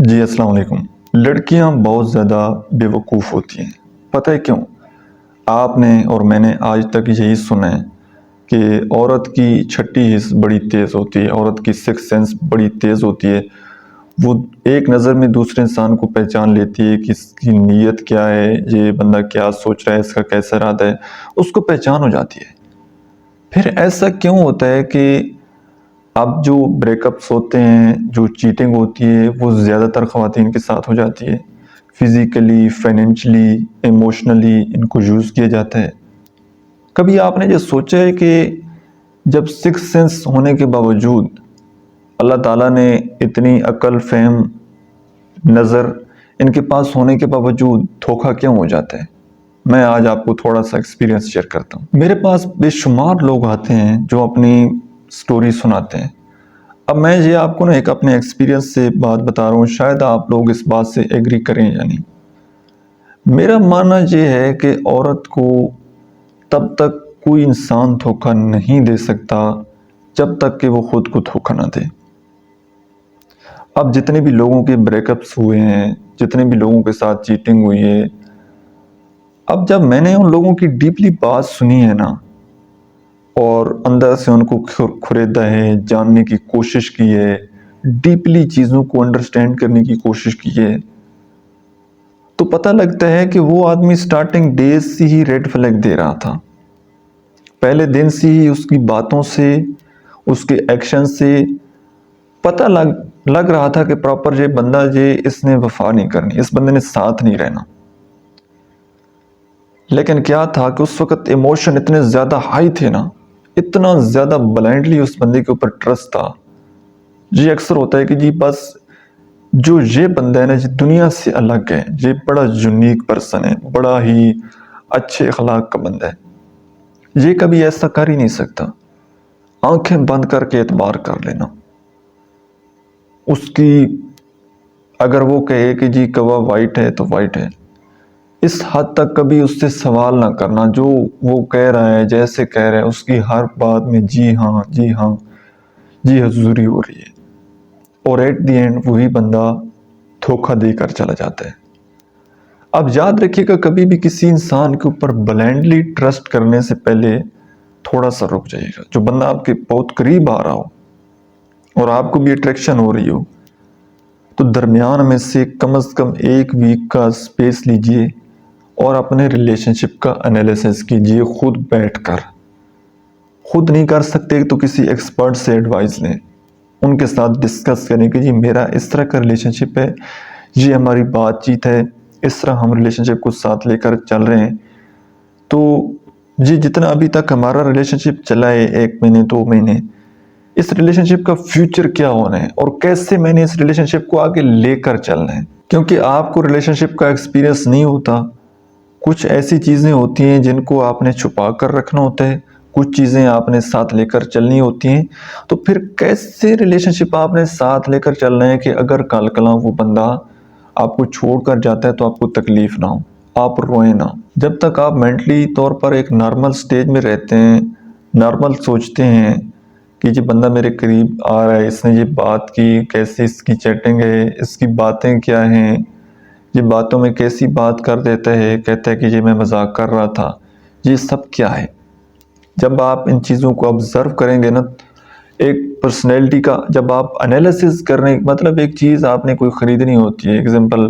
جی السلام علیکم۔ لڑکیاں بہت زیادہ بیوقوف ہوتی ہیں، پتہ ہے کیوں؟ آپ نے اور میں نے آج تک یہی سنا ہے کہ عورت کی چھٹی حس بڑی تیز ہوتی ہے، عورت کی سکس سینس بڑی تیز ہوتی ہے۔ وہ ایک نظر میں دوسرے انسان کو پہچان لیتی ہے کہ اس کی نیت کیا ہے، یہ بندہ کیا سوچ رہا ہے، اس کا کیسا ارادہ ہے، اس کو پہچان ہو جاتی ہے۔ پھر ایسا کیوں ہوتا ہے کہ اب جو بریک اپس ہوتے ہیں، جو چیٹنگ ہوتی ہے، وہ زیادہ تر خواتین کے ساتھ ہو جاتی ہے؟ فزیکلی، فائنینشلی، ایموشنلی ان کو یوز کیا جاتا ہے۔ کبھی آپ نے یہ سوچا ہے کہ جب سکس سینس ہونے کے باوجود اللہ تعالیٰ نے اتنی عقل، فہم، نظر ان کے پاس ہونے کے باوجود دھوکہ کیوں ہو جاتا ہے؟ میں آج آپ کو تھوڑا سا ایکسپیرینس شیئر کرتا ہوں۔ میرے پاس بے شمار لوگ آتے ہیں جو اپنی سٹوری سناتے ہیں۔ اب میں یہ آپ کو ایک اپنے ایکسپیرینس سے بات بتا رہا ہوں، شاید آپ لوگ اس بات سے ایگری کریں یا نہیں۔ میرا ماننا یہ ہے کہ عورت کو تب تک کوئی انسان دھوکہ نہیں دے سکتا جب تک کہ وہ خود کو دھوکہ نہ دے۔ اب جتنے بھی لوگوں کے بریک اپس ہوئے ہیں، جتنے بھی لوگوں کے ساتھ چیٹنگ ہوئی ہے، اب جب میں نے ان لوگوں کی ڈیپلی بات سنی ہے نا، اور اندر سے ان کو کھریدا ہے، جاننے کی کوشش کی ہے، ڈیپلی چیزوں کو انڈرسٹینڈ کرنے کی کوشش کی ہے، تو پتہ لگتا ہے کہ وہ آدمی سٹارٹنگ ڈیز سے ہی ریڈ فلیگ دے رہا تھا۔ پہلے دن سے ہی اس کی باتوں سے، اس کے ایکشن سے پتہ لگ رہا تھا کہ پراپر یہ بندہ اس نے وفا نہیں کرنی، اس بندے نے ساتھ نہیں رہنا۔ لیکن کیا تھا کہ اس وقت ایموشن اتنے زیادہ ہائی تھے نا، اتنا زیادہ بلائنڈلی اس بندے کے اوپر ٹرسٹ تھا۔ یہ اکثر ہوتا ہے کہ بس جو یہ بندہ ہے نا، یہ دنیا سے الگ ہے، یہ بڑا یونیک پرسن ہے، بڑا ہی اچھے اخلاق کا بندہ ہے، یہ کبھی ایسا کر ہی نہیں سکتا۔ آنکھیں بند کر کے اعتبار کر لینا اس کی۔ اگر وہ کہے کہ کوا وائٹ ہے تو وائٹ ہے، اس حد تک کبھی اس سے سوال نہ کرنا، جو وہ کہہ رہا ہے، جیسے کہہ رہا ہے، اس کی ہر بات میں جی ہاں جی ہاں جی حضوری ہو رہی ہے، اور ایٹ دی اینڈ وہی بندہ دھوکہ دے کر چلا جاتا ہے۔ اب یاد رکھیے گا، کبھی بھی کسی انسان کے اوپر بلائنڈلی ٹرسٹ کرنے سے پہلے تھوڑا سا رک جائیے گا۔ جو بندہ آپ کے بہت قریب آ رہا ہو اور آپ کو بھی اٹریکشن ہو رہی ہو، تو درمیان میں سے کم از کم ایک ویک کا سپیس لیجئے اور اپنے ریلیشن شپ کا انالیسس کیجئے خود بیٹھ کر۔ خود نہیں کر سکتے تو کسی ایکسپرٹ سے ایڈوائز لیں، ان کے ساتھ ڈسکس کریں کہ میرا اس طرح کا ریلیشن شپ ہے، یہ ہماری بات چیت ہے، اس طرح ہم ریلیشن شپ کو ساتھ لے کر چل رہے ہیں، تو جتنا ابھی تک ہمارا ریلیشن شپ چلا ہے، 1 مہینے 2 مہینے، اس ریلیشن شپ کا فیوچر کیا ہونا ہے اور کیسے میں نے اس ریلیشن شپ کو آگے لے کر چلنا ہے۔ کیونکہ آپ کو ریلیشن شپ کا ایکسپیرینس نہیں ہوتا، کچھ ایسی چیزیں ہوتی ہیں جن کو آپ نے چھپا کر رکھنا ہوتا ہے، کچھ چیزیں آپ نے ساتھ لے کر چلنی ہوتی ہیں، تو پھر کیسے ریلیشن شپ آپ نے ساتھ لے کر چلنا ہے کہ اگر کل کلاں وہ بندہ آپ کو چھوڑ کر جاتا ہے تو آپ کو تکلیف نہ ہو، آپ روئیں نہ۔ جب تک آپ مینٹلی طور پر ایک نارمل سٹیج میں رہتے ہیں، نارمل سوچتے ہیں کہ یہ بندہ میرے قریب آ رہا ہے، اس نے یہ بات کی، کیسی اس کی چیٹنگ ہے، اس کی باتیں کیا ہیں، یہ باتوں میں کیسی بات کر دیتا ہے، کہتا ہے کہ یہ میں مذاق کر رہا تھا، یہ سب کیا ہے؟ جب آپ ان چیزوں کو آبزرو کریں گے نا، ایک پرسنالٹی کا جب آپ انالیسس کرنے، مطلب ایک چیز آپ نے کوئی خریدنی ہوتی ہے، ایگزامپل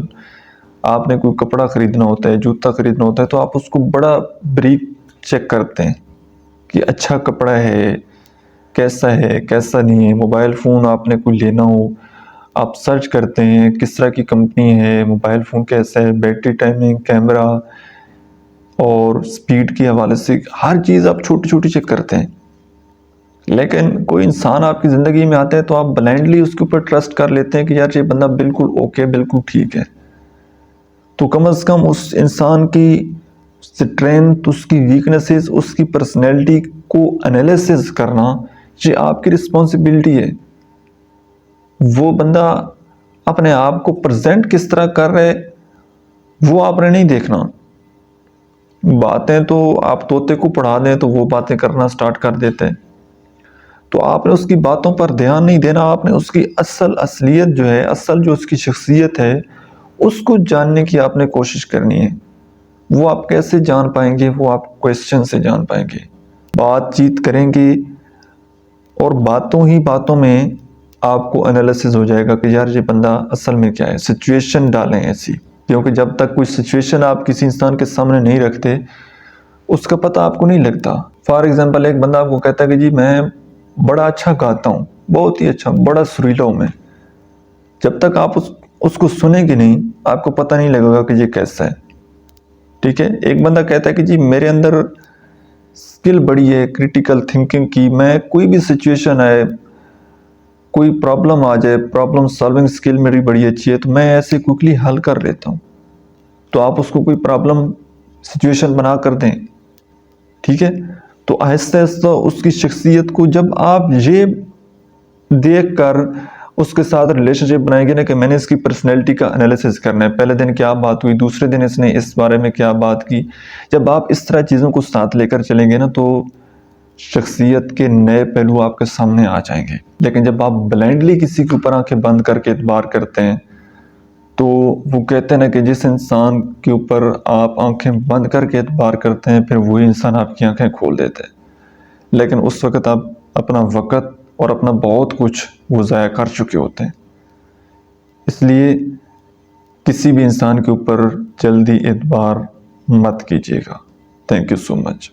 آپ نے کوئی کپڑا خریدنا ہوتا ہے، جوتا خریدنا ہوتا ہے، تو آپ اس کو بڑا بریف چیک کرتے ہیں کہ اچھا کپڑا ہے، کیسا ہے، کیسا نہیں ہے۔ موبائل فون آپ نے کوئی لینا ہو، آپ سرچ کرتے ہیں کس طرح کی کمپنی ہے، موبائل فون کیسا ہے، بیٹری ٹائمنگ، کیمرہ اور سپیڈ کے حوالے سے ہر چیز آپ چھوٹی چھوٹی چیک کرتے ہیں۔ لیکن کوئی انسان آپ کی زندگی میں آتا ہے تو آپ بلائنڈلی اس کے اوپر ٹرسٹ کر لیتے ہیں کہ یار یہ بندہ بالکل اوکے، بالکل ٹھیک ہے۔ تو کم از کم اس انسان کی اسٹرینتھ، اس کی ویکنسز، اس کی پرسنالٹی کو انالیسس کرنا، یہ آپ کی رسپانسبلٹی ہے۔ وہ بندہ اپنے آپ کو پریزنٹ کس طرح کر رہے، وہ آپ نے نہیں دیکھنا۔ باتیں تو آپ طوطے کو پڑھا دیں تو وہ باتیں کرنا سٹارٹ کر دیتے ہیں۔ تو آپ نے اس کی باتوں پر دھیان نہیں دینا، آپ نے اس کی اصلیت جو ہے، جو اس کی شخصیت ہے، اس کو جاننے کی آپ نے کوشش کرنی ہے۔ وہ آپ کیسے جان پائیں گے؟ وہ آپ کویسچن سے جان پائیں گے، بات چیت کریں گے، اور باتوں ہی باتوں میں آپ کو انالیسس ہو جائے گا کہ یار یہ بندہ اصل میں کیا ہے۔ سچویشن ڈالیں ایسی، کیونکہ جب تک کوئی سچویشن آپ کسی انسان کے سامنے نہیں رکھتے اس کا پتہ آپ کو نہیں لگتا۔ فار ایگزامپل ایک بندہ آپ کو کہتا ہے کہ جی میں بڑا اچھا گاتا ہوں، بہت ہی اچھا، بڑا سریلا ہوں میں، جب تک آپ اس کو سنیں گے نہیں آپ کو پتہ نہیں لگے گا کہ یہ کیسا ہے، ٹھیک ہے۔ ایک بندہ کہتا ہے کہ جی میرے اندر سکل بڑی ہے کریٹیکل تھنکنگ کی، میں کوئی بھی سچویشن آئے، کوئی پرابلم آ جائے، پرابلم سالونگ سکل میری بڑی اچھی ہے، تو میں ایسے کوئکلی حل کر لیتا ہوں۔ تو آپ اس کو کوئی پرابلم سچویشن بنا کر دیں، ٹھیک ہے۔ تو آہستہ آہستہ اس کی شخصیت کو جب آپ یہ دیکھ کر اس کے ساتھ ریلیشن شپ بنائیں گے نا کہ میں نے اس کی پرسنالٹی کا انالیسس کرنا ہے، پہلے دن کیا بات ہوئی، دوسرے دن اس نے اس بارے میں کیا بات کی، جب آپ اس طرح چیزوں کو ساتھ لے کر چلیں گے نا تو شخصیت کے نئے پہلو آپ کے سامنے آ جائیں گے۔ لیکن جب آپ بلائنڈلی کسی کے اوپر آنکھیں بند کر کے اعتبار کرتے ہیں تو وہ کہتے ہیں نا کہ جس انسان کے اوپر آپ آنکھیں بند کر کے اعتبار کرتے ہیں پھر وہی انسان آپ کی آنکھیں کھول دیتے ہیں، لیکن اس وقت آپ اپنا وقت اور اپنا بہت کچھ وہ ضائع کر چکے ہوتے ہیں۔ اس لیے کسی بھی انسان کے اوپر جلدی اعتبار مت کیجیے گا۔ Thank you so much.